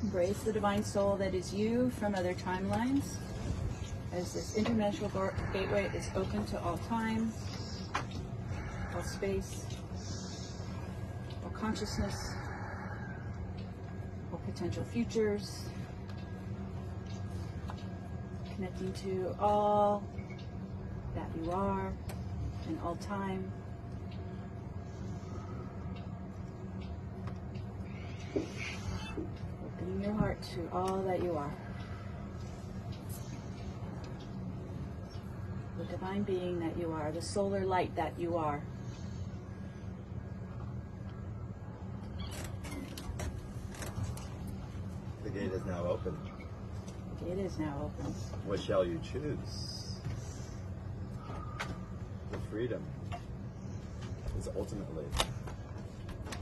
Embrace the divine soul that is you from other timelines, as this interdimensional gateway is open to all time, all space, all consciousness, all potential futures, connecting to all that you are in all time. Opening your heart to all that you are. The divine being that you are, the solar light that you are. The gate is now open. The gate is now open. What shall you choose? The freedom is ultimately,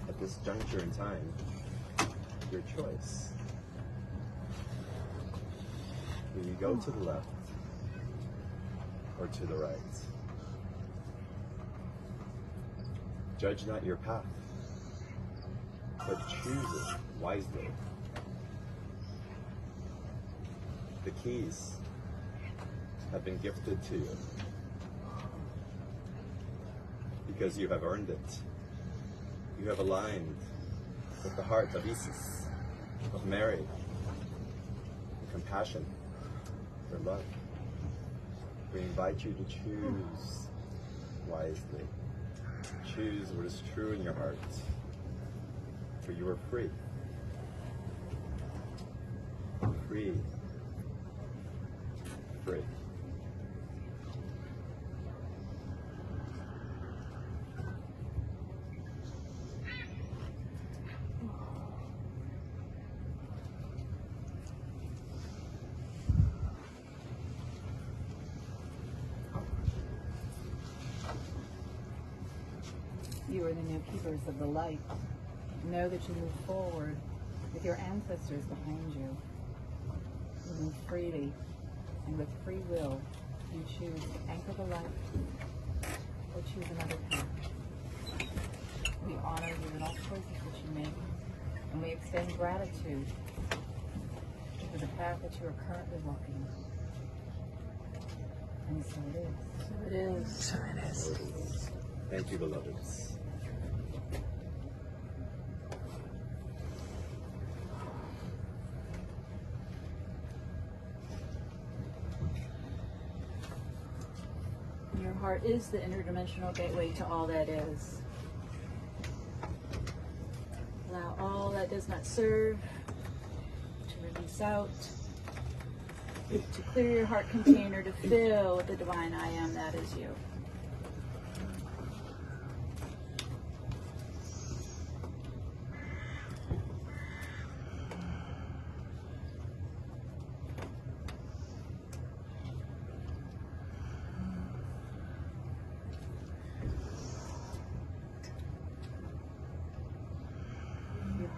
at this juncture in time, your choice. Will you go to the left or to the right? Judge not your path, but choose it wisely. The keys have been gifted to you because you have earned it. You have aligned with the heart of Isis, of Mary, compassion, for love. We invite you to choose wisely. Choose what is true in your heart, for you are free. Free. Free. You are the new keepers of the light. Know that you move forward with your ancestors behind you. You move freely, and with free will, you choose to anchor the light or choose another path. We honor you in all choices that you make, and we extend gratitude for the path that you are currently walking. And so it is. So it is. So it is. Thank you, beloveds. Your heart is the interdimensional gateway to all that is. Allow all that does not serve to release out, to clear your heart container, to fill with the divine I am that is you.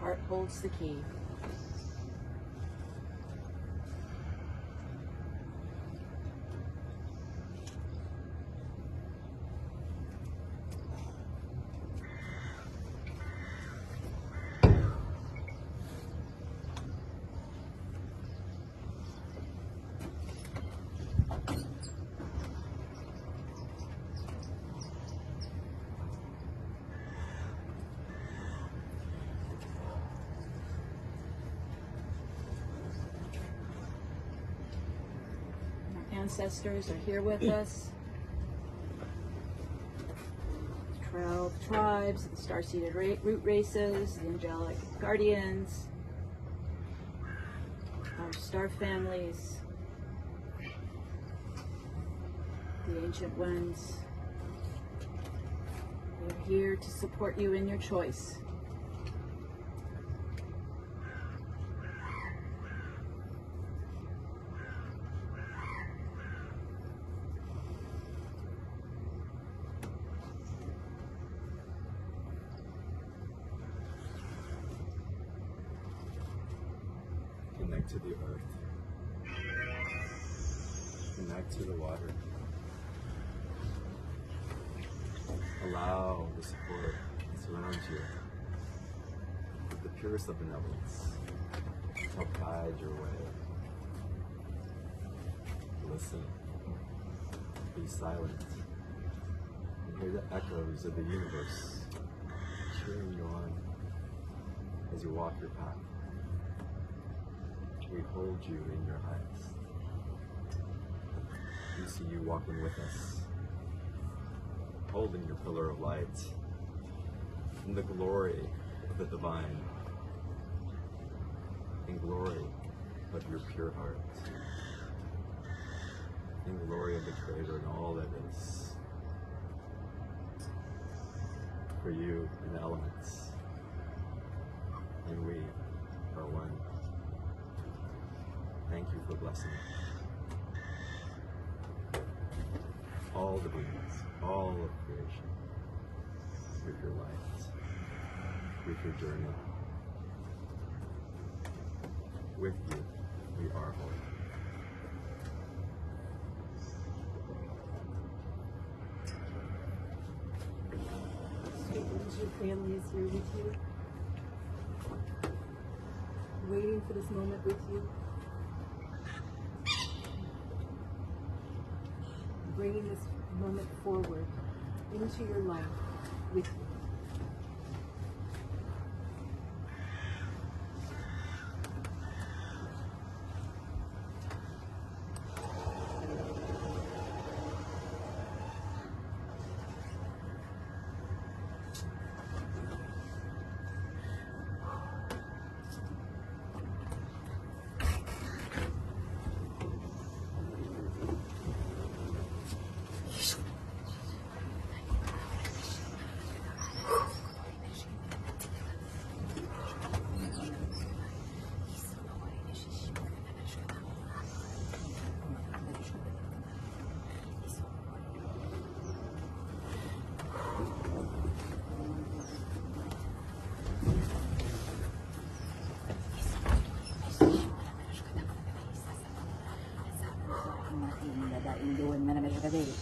Heart holds the key. Ancestors are here with us. 12 tribes, the star-seeded root races, the angelic guardians, our star families, the ancient ones. We're here to support you in your choice. to the earth. Connect to the water. Allow the support that surrounds you with the purest of benevolence to help guide your way. Listen. Be silent. And hear the echoes of the universe cheering you on as you walk your path. We hold you in your highest. We see you walking with us, holding your pillar of light in the glory of the divine, in glory of your pure heart, in glory of the Creator and all that is. For you and the elements, and we are one. Thank you for blessing all the beings, all of creation, with your light, with your journey. With you, we are whole. Your family is here with you, waiting for this moment with you, bringing this moment forward into your life with you.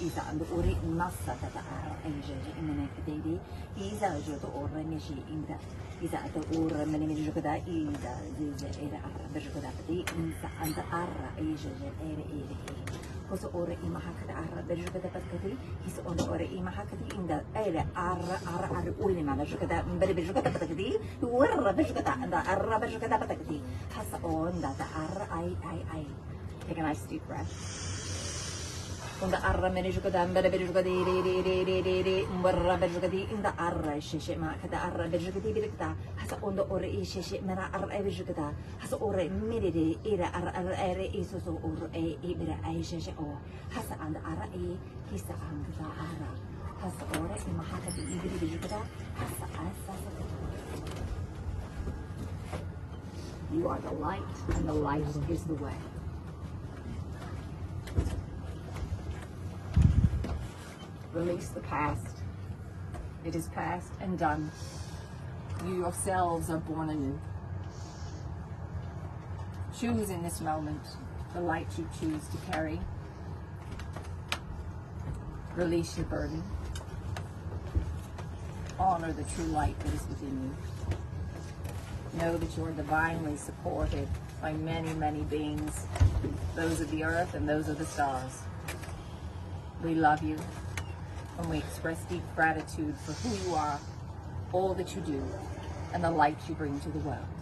إذا عند أوري مصة تتعرى أي جاي إننا كديدي إذا جد أورا مشي إذا عند أورا من مجد كدا إذا إذا أرى بجد كدا بدي إذا عند أرى أي جاي إيري بس أورا إما هكذا أرى بجد كدا بدي إذا عند أورا إما هكذا إذا إيري أرى أولي ما بجد كدا بدي بجد كدا بدي ورا بجد كدا عند أرى بجد كدا بدي حس أون دا أرى أي take a nice deep breath. Unda arra menejukada mbara berjukadi re mbara berjukadi inda arra sheshe ma kada arra berjukadi birikta hasa onda ore sheshe mera arra berjukada hasa ore merede ira arra ere isoso ore ibira ai sheshe o hasa anda arra hisa anda arra hasa ore imahakati ibiri berjukada hasa asa. You are the light, and the light is the way. Release the past. It is past and done. You yourselves are born anew. Choose in this moment the light you choose to carry. Release your burden. Honor the true light that is within you. Know that you are divinely supported by many, many beings, those of the earth and those of the stars. We love you. And we express deep gratitude for who you are, all that you do, and the light you bring to the world.